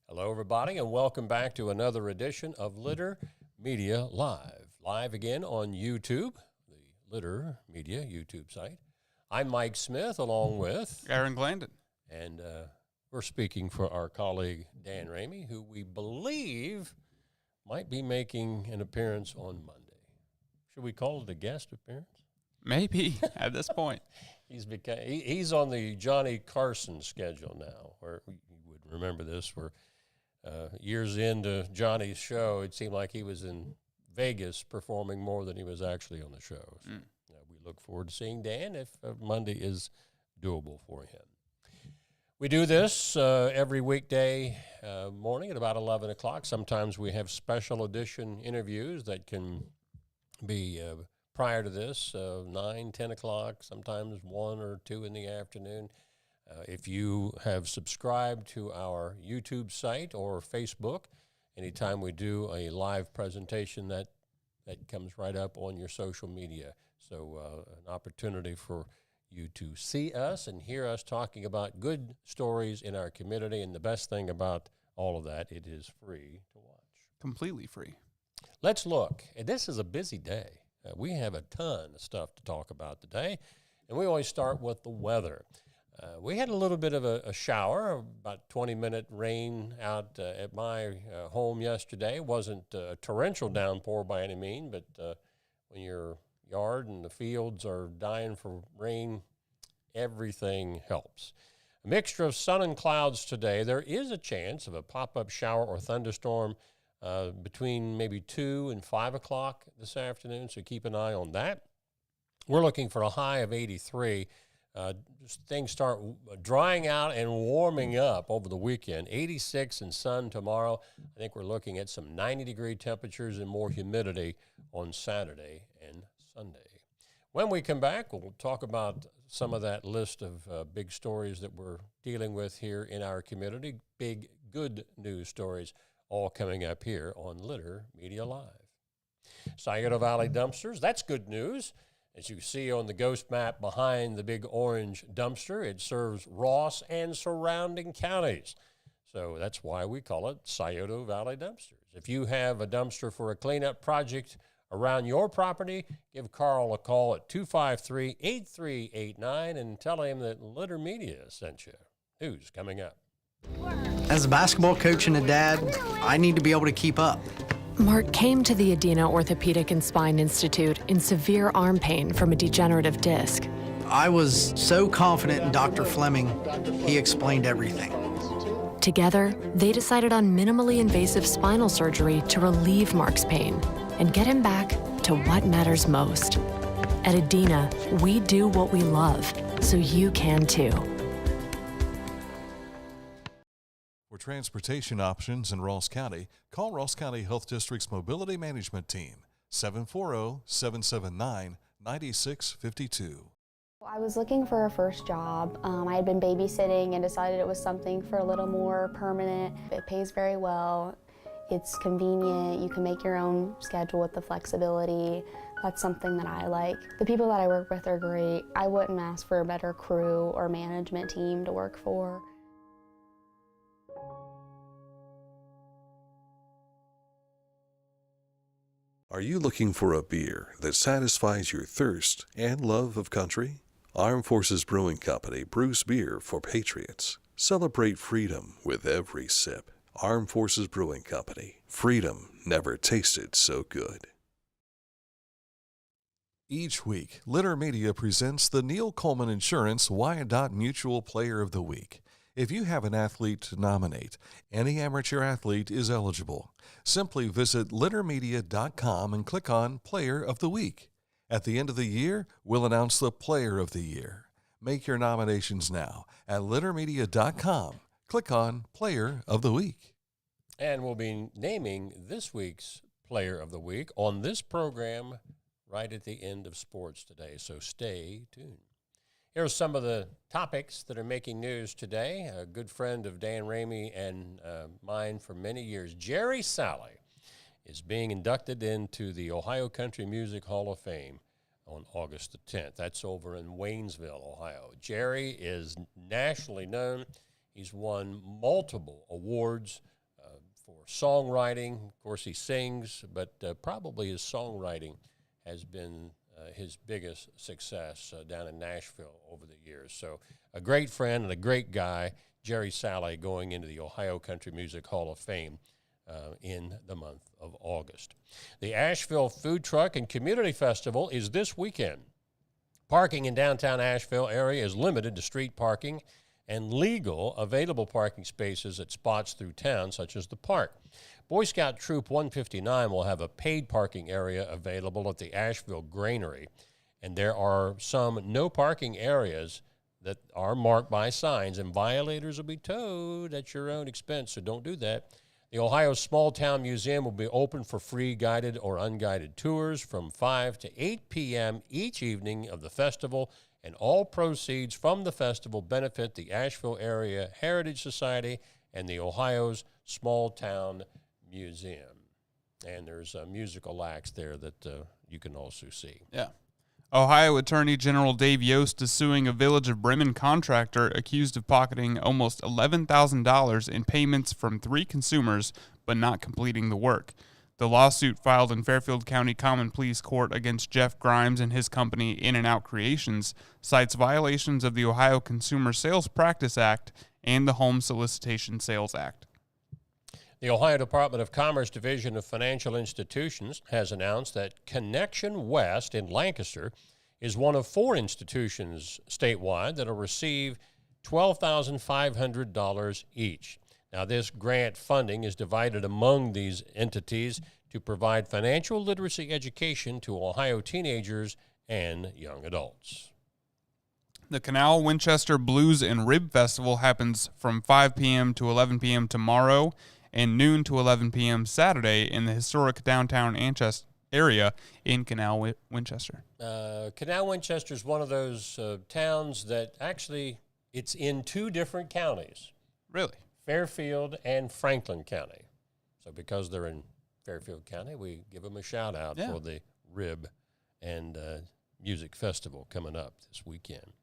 Hello, everybody, and welcome back to another edition of Litter Media Live. Live again on YouTube, the Litter Media YouTube site. I'm Mike Smith, along with Aaron Glandon. And we're speaking for our colleague Dan Ramey, who we believe might be making an appearance on Monday. Should we call it a guest appearance? Maybe at this point. He's on the Johnny Carson schedule now, where you would remember this, where years into Johnny's show, it seemed like he was in Vegas performing more than he was actually on the show. So we look forward to seeing Dan if Monday is doable for him. We do this every weekday morning at about 11 o'clock. Sometimes we have special edition interviews that can be prior to this, 9, 10 o'clock, sometimes 1 or 2 in the afternoon. If you have subscribed to our YouTube site or Facebook, anytime we do a live presentation, that comes right up on your social media. So an opportunity for you to see us and hear us talking about good stories in our community. And the best thing about all of that, it is free to watch. Completely free. Let's look. This is a busy day. We have a ton of stuff to talk about today, and we always start with the weather. We had a little bit of a shower, about 20-minute rain out at my home yesterday. It wasn't a torrential downpour by any means, but when your yard and the fields are dying for rain, everything helps. A mixture of sun and clouds today. There is a chance of a pop-up shower or thunderstorm between maybe 2 and 5 o'clock this afternoon, so keep an eye on that. We're looking for a high of 83. Things start drying out and warming up over the weekend. 86 and sun tomorrow. I think we're looking at some 90-degree temperatures and more humidity on Saturday and Sunday. When we come back, we'll talk about some of that list of big stories that we're dealing with here in our community. Big, good news stories all coming up here on Litter Media Live. Scioto Valley dumpsters, that's good news. As you see on the ghost map behind the big orange dumpster, it serves Ross and surrounding counties. So that's why we call it Scioto Valley dumpsters. If you have a dumpster for a cleanup project around your property, give Carl a call at 253-8389 and tell him that Litter Media sent you. Who's coming up? As a basketball coach and a dad, I need to be able to keep up. Mark came to the Adina Orthopedic and Spine Institute in severe arm pain from a degenerative disc. I was so confident in Dr. Fleming, he explained everything. Together, they decided on minimally invasive spinal surgery to relieve Mark's pain and get him back to what matters most. At Adina, we do what we love, so you can too. For transportation options in Ross County, call Ross County Health District's Mobility Management Team, 740-779-9652. I was looking for a first job. I had been babysitting and decided it was something for a little more permanent. It pays very well. It's convenient. You can make your own schedule with the flexibility. That's something that I like. The people that I work with are great. I wouldn't ask for a better crew or management team to work for. Are you looking for a beer that satisfies your thirst and love of country? Armed Forces Brewing Company brews beer for patriots. Celebrate freedom with every sip. Armed Forces Brewing Company. Freedom never tasted so good. Each week, Litter Media presents the Neil Coleman Insurance Wyandotte Mutual Player of the Week. If you have an athlete to nominate, any amateur athlete is eligible. Simply visit littermedia.com and click on Player of the Week. At the end of the year, we'll announce the Player of the Year. Make your nominations now at littermedia.com. Click on Player of the Week. And we'll be naming this week's Player of the Week on this program right at the end of sports today, so stay tuned. Here are some of the topics that are making news today. A good friend of Dan Ramey and mine for many years, Jerry Salley, is being inducted into the Ohio Country Music Hall of Fame on August the 10th. That's over in Waynesville, Ohio. Jerry is nationally known. He's won multiple awards for songwriting. Of course, he sings, but probably his songwriting has been his biggest success down in Nashville over the years. So a great friend and a great guy, Jerry Salley, going into the Ohio Country Music Hall of Fame in the month of August. The Asheville Food Truck and Community Festival is this weekend. Parking in downtown Asheville area is limited to street parking and legal available parking spaces at spots through town, such as the park. Boy Scout Troop 159 will have a paid parking area available at the Asheville Granary, and there are some no parking areas that are marked by signs, and violators will be towed at your own expense, so don't do that. The Ohio Small Town Museum will be open for free guided or unguided tours from 5 to 8 p.m. each evening of the festival, and all proceeds from the festival benefit the Asheville Area Heritage Society and the Ohio's Small Town Museum. And there's musical acts there that you can also see. Yeah. Ohio Attorney General Dave Yost is suing a Village of Bremen contractor accused of pocketing almost $11,000 in payments from 3 consumers but not completing the work. The lawsuit filed in Fairfield County Common Pleas Court against Jeff Grimes and his company In and Out Creations cites violations of the Ohio Consumer Sales Practice Act and the Home Solicitation Sales Act. The Ohio Department of Commerce Division of Financial Institutions has announced that Connexion West in Lancaster is one of 4 institutions statewide that will receive $12,500 each. Now, this grant funding is divided among these entities to provide financial literacy education to Ohio teenagers and young adults. The Canal Winchester Blues and Rib Festival happens from 5 p.m. to 11 p.m. tomorrow and noon to 11 p.m. Saturday in the historic downtown area in Canal, Winchester. Canal Winchester is one of those towns that actually it's in 2 different counties. Really? Fairfield and Franklin County. So because they're in Fairfield County, we give them a shout out for the Rib and Music Festival coming up this weekend.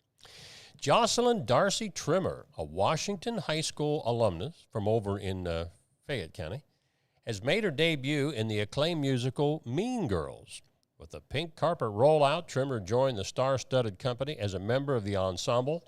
Jocelyn Darcy Trimmer, a Washington High School alumnus from over in Fayette County, has made her debut in the acclaimed musical Mean Girls. With a pink carpet rollout, Trimmer joined the star-studded company as a member of the ensemble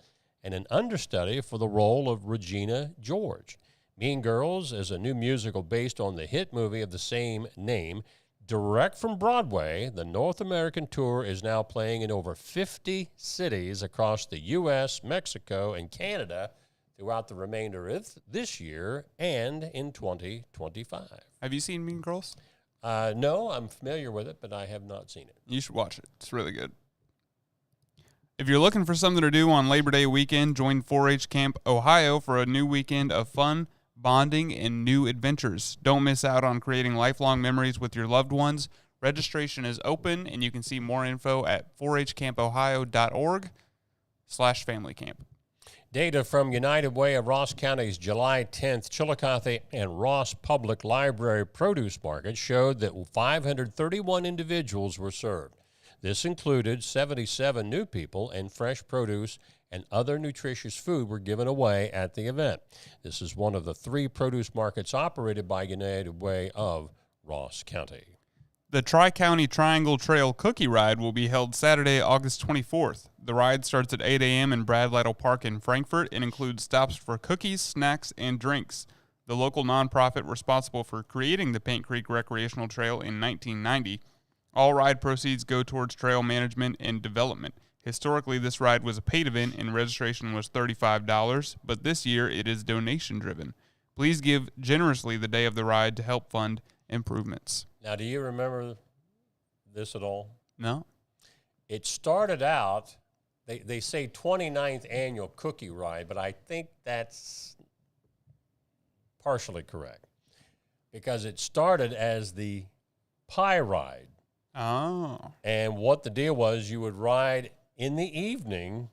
and an understudy for the role of Regina George. Mean Girls is a new musical based on the hit movie of the same name. Direct from Broadway, the North American tour is now playing in over 50 cities across the U.S., Mexico, and Canada throughout the remainder of this year and in 2025. Have you seen Mean Girls? No, I'm familiar with it, but I have not seen it. You should watch it. It's really good. If you're looking for something to do on Labor Day weekend, join 4-H Camp Ohio for a new weekend of fun, bonding, and new adventures. Don't miss out on creating lifelong memories with your loved ones. Registration is open, and you can see more info at 4hcampohio.org/familycamp. Data from United Way of Ross County's July 10th Chillicothe and Ross Public Library produce market showed that 531 individuals were served. This included 77 new people, and fresh produce and other nutritious food were given away at the event. This is one of the 3 produce markets operated by United Way of Ross County. The Tri-County Triangle Trail Cookie Ride will be held Saturday, August 24th. The ride starts at 8 a.m. in Brad Lytle Park in Frankfort and includes stops for cookies, snacks, and drinks. The local nonprofit responsible for creating the Paint Creek Recreational Trail in 1990. All ride proceeds go towards trail management and development. Historically, this ride was a paid event and registration was $35, but this year it is donation-driven. Please give generously the day of the ride to help fund improvements. Now, do you remember this at all? No? It started out, they say 29th annual cookie ride, but I think that's partially correct because it started as the pie ride. Oh. And what the deal was, you would ride in the evening.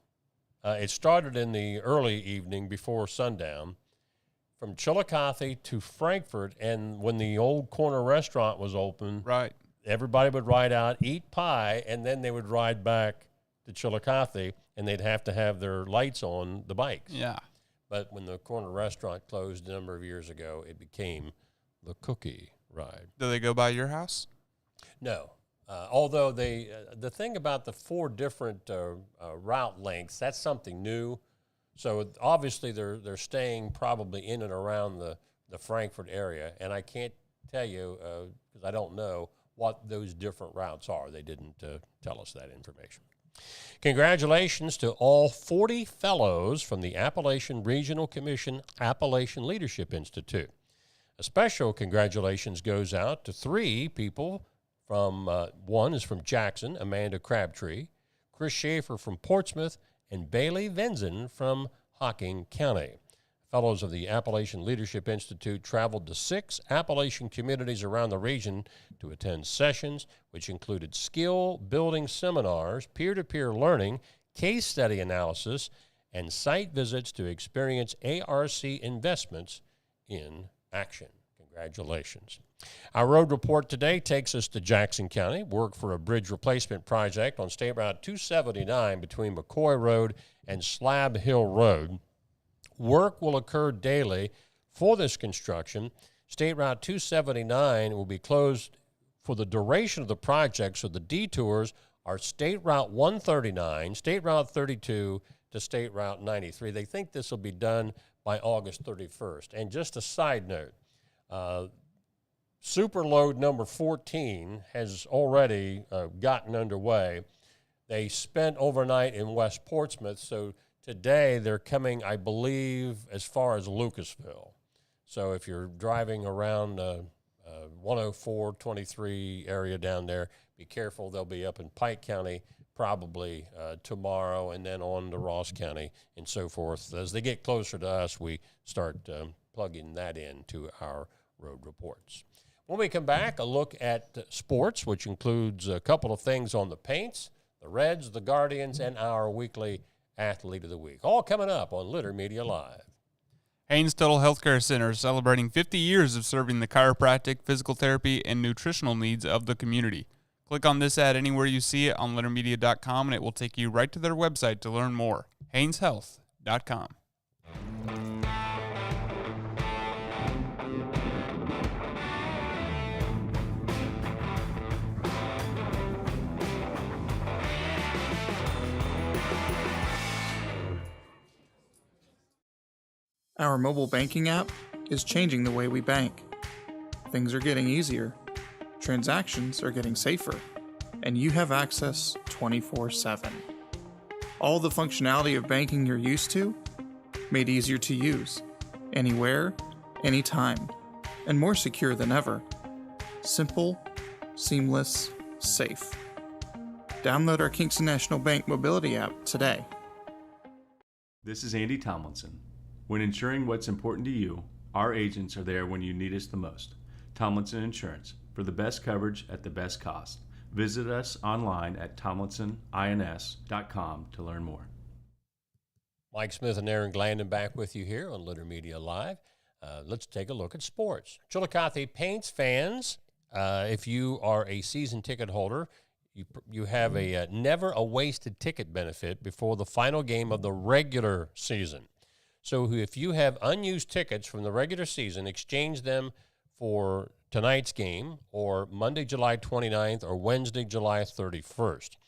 It started in the early evening before sundown from Chillicothe to Frankfort. And when the old corner restaurant was open, Right. everybody would ride out, eat pie, and then they would ride back to Chillicothe, and they'd have to have their lights on the bikes. Yeah. But when the corner restaurant closed a number of years ago, it became the cookie ride. Do they go by your house? No. Although the thing about the 4 different route lengths, that's something new. So obviously they're staying probably in and around the Frankfort area, and I can't tell you because I don't know what those different routes are. They didn't tell us that information. Congratulations to all 40 fellows from the Appalachian Regional Commission Appalachian Leadership Institute. A special congratulations goes out to 3 people from, one is from Jackson, Amanda Crabtree, Chris Schaefer from Portsmouth, and Bailey Venzen from Hocking County. Fellows of the Appalachian Leadership Institute traveled to 6 Appalachian communities around the region to attend sessions, which included skill-building seminars, peer-to-peer learning, case study analysis, and site visits to experience ARC investments in action. Congratulations. Our road report today takes us to Jackson County. Work for a bridge replacement project on State Route 279 between McCoy Road and Slab Hill Road. Work will occur daily for this construction. State Route 279 will be closed for the duration of the project, so the detours are State Route 139, State Route 32 to State Route 93. They think this will be done by August 31st. And just a side note, Superload number 14 has already gotten underway. They spent overnight in West Portsmouth, so today they're coming, I believe, as far as Lucasville. So if you're driving around 104-23 area down there, be careful. They'll be up in Pike County probably tomorrow, and then on to Ross County and so forth. As they get closer to us, we start plugging that into our road reports. When we come back, a look at sports, which includes a couple of things on the Paints, the Reds, the Guardians, and our weekly Athlete of the Week. All coming up on Litter Media Live. Haynes Total Healthcare Center is celebrating 50 years of serving the chiropractic, physical therapy, and nutritional needs of the community. Click on this ad anywhere you see it on littermedia.com, and it will take you right to their website to learn more. HaynesHealth.com. Our mobile banking app is changing the way we bank. Things are getting easier, transactions are getting safer, and you have access 24/7. All the functionality of banking you're used to, made easier to use, anywhere, anytime, and more secure than ever. Simple, seamless, safe. Download our Kingston National Bank mobility app today. This is Andy Tomlinson. When ensuring what's important to you, our agents are there when you need us the most. Tomlinson Insurance, for the best coverage at the best cost. Visit us online at tomlinsonins.com to learn more. Mike Smith and Aaron Glandon back with you here on Litter Media Live. Let's take a look at sports. Chillicothe Paints fans, if you are a season ticket holder, you have a never a wasted ticket benefit before the final game of the regular season. So if you have unused tickets from the regular season, exchange them for tonight's game or Monday, July 29th or Wednesday, July 31st.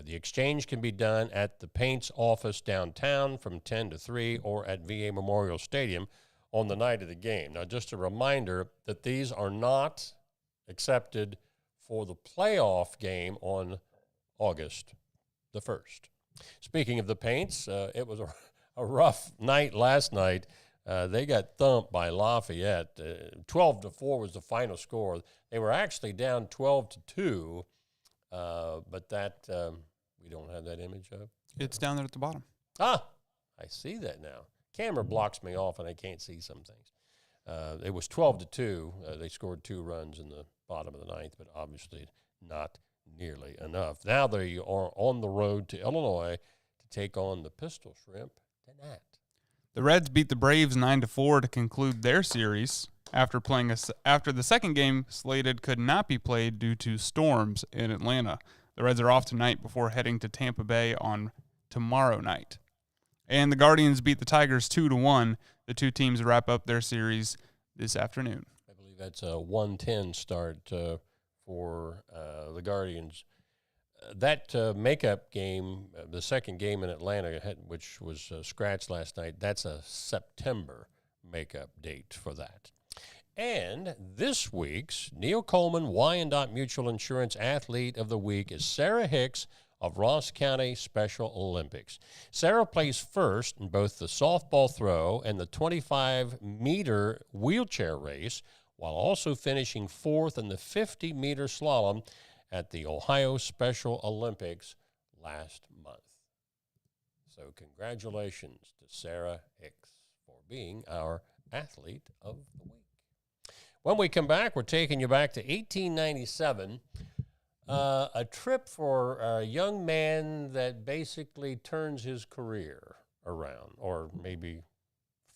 The exchange can be done at the Paints office downtown from 10 to 3 or at VA Memorial Stadium on the night of the game. Now, just a reminder that these are not accepted for the playoff game on August the 1st. Speaking of the Paints, it was a rough night last night. They got thumped by Lafayette. 12-4 was the final score. They were actually down 12-2, but that we don't have that image of. It's down there at the bottom. Ah, I see that now. Camera blocks me off, and I can't see some things. It was 12-2. They scored 2 runs in the bottom of the ninth, but obviously not nearly enough. Now they are on the road to Illinois to take on the Pistol Shrimp. The Reds beat the Braves 9-4 to conclude their series after the second game slated could not be played due to storms in Atlanta. The Reds are off tonight before heading to Tampa Bay on tomorrow night. And the Guardians beat the Tigers 2-1. The two teams wrap up their series this afternoon. I believe believe that's a 1:10 start for the Guardians. That makeup game, the second game in Atlanta, which was scratched last night, that's a September makeup date for that. And this week's Neil Coleman Wyandotte Mutual Insurance Athlete of the Week is Sarah Hicks of Ross County Special Olympics. Sarah placed first in both the softball throw and the 25-meter wheelchair race, while also finishing fourth in the 50-meter slalom at the Ohio Special Olympics last month. So congratulations to Sarah Hicks for being our Athlete of the Week. When we come back, we're taking you back to 1897, a trip for a young man that basically turns his career around, or maybe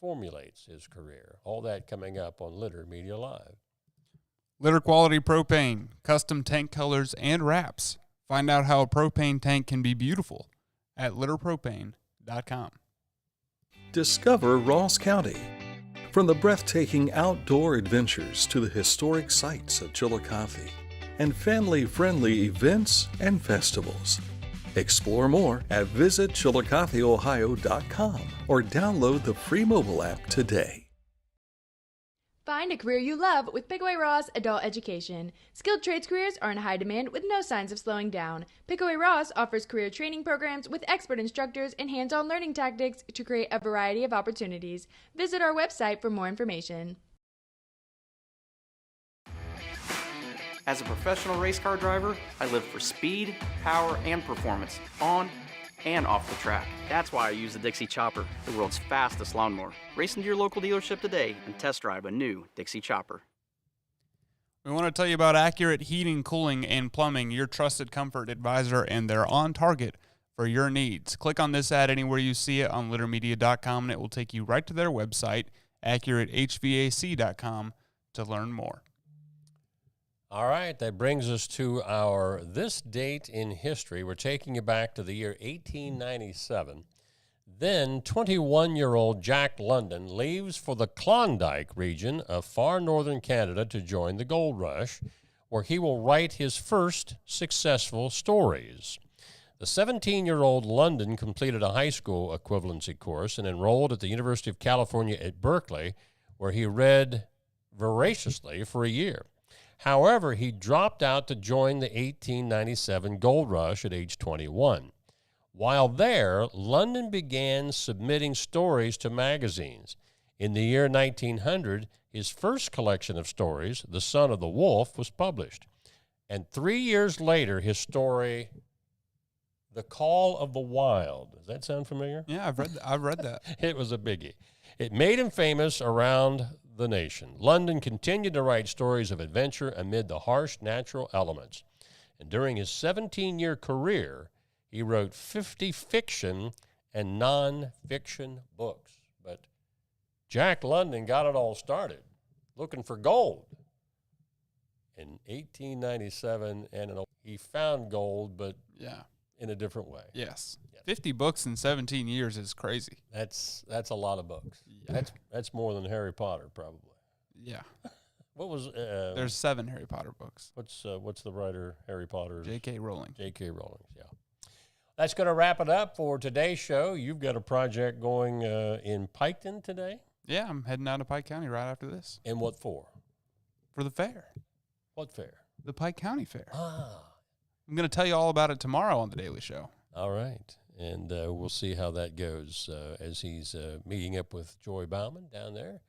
formulates his career. All that coming up on Litter Media Live. Litter Quality Propane, custom tank colors and wraps. Find out how a propane tank can be beautiful at litterpropane.com. Discover Ross County. From the breathtaking outdoor adventures to the historic sights of Chillicothe and family-friendly events and festivals. Explore more at visitchillicotheohio.com or download the free mobile app today. Find a career you love with Pickaway-Ross Adult Education. Skilled trades careers are in high demand with no signs of slowing down. Pickaway-Ross offers career training programs with expert instructors and hands-on learning tactics to create a variety of opportunities. Visit our website for more information. As a professional race car driver, I live for speed, power, and performance on and off the track. That's why I use the Dixie Chopper, the world's fastest lawnmower. Race into your local dealership today and test drive a new Dixie Chopper. We want to tell you about Accurate Heating, Cooling, and Plumbing, your trusted comfort advisor, and they're on target for your needs. Click on this ad anywhere you see it on littermedia.com, and it will take you right to their website, accuratehvac.com, to learn more. All right, that brings us to our this date in history. We're taking you back to the year 1897. Then 21-year-old Jack London leaves for the Klondike region of far northern Canada to join the gold rush, where he will write his first successful stories. The 17-year-old London completed a high school equivalency course and enrolled at the University of California at Berkeley, where he read voraciously for a year. However, he dropped out to join the 1897 gold rush at age 21. While there, London began submitting stories to magazines. In the year 1900, his first collection of stories, The Son of the Wolf, was published. And 3 years later, his story, The Call of the Wild. Does that sound familiar? Yeah, I've read that. It was a biggie. It made him famous around the nation. London continued to write stories of adventure amid the harsh natural elements. And during his 17-year career, he wrote 50 fiction and non-fiction books. But Jack London got it all started, looking for gold. In 1897, and he found gold, but in a different way. Yes. 50 books in 17 years is crazy. That's a lot of books. Yeah. That's more than Harry Potter, probably. Yeah. What was there's 7 Harry Potter books. What's the writer Harry Potter? J.K. Rowling. J.K. Rowling, yeah. That's going to wrap it up for today's show. You've got a project going in Piketon today? Yeah, I'm heading out to Pike County right after this. And what for? For the fair. What fair? The Pike County Fair. Ah. I'm going to tell you all about it tomorrow on The Daily Show. All right. And we'll see how that goes as he's meeting up with Joy Bauman down there.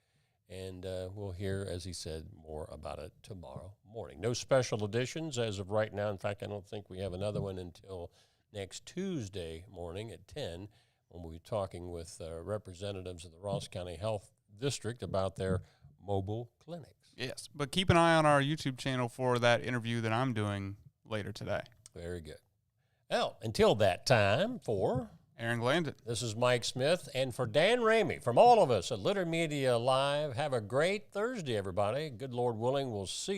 And we'll hear, as he said, more about it tomorrow morning. No special editions as of right now. In fact, I don't think we have another one until next Tuesday morning at 10 when we'll be talking with representatives of the Ross County Health District about their mobile clinics. Yes, but keep an eye on our YouTube channel for that interview that I'm doing later today. Very good. Well, until that time, for Aaron Glandon, this is Mike Smith, and for Dan Ramey, from all of us at Litter Media Live, have a great Thursday, everybody. Good Lord willing, we'll see you tomorrow.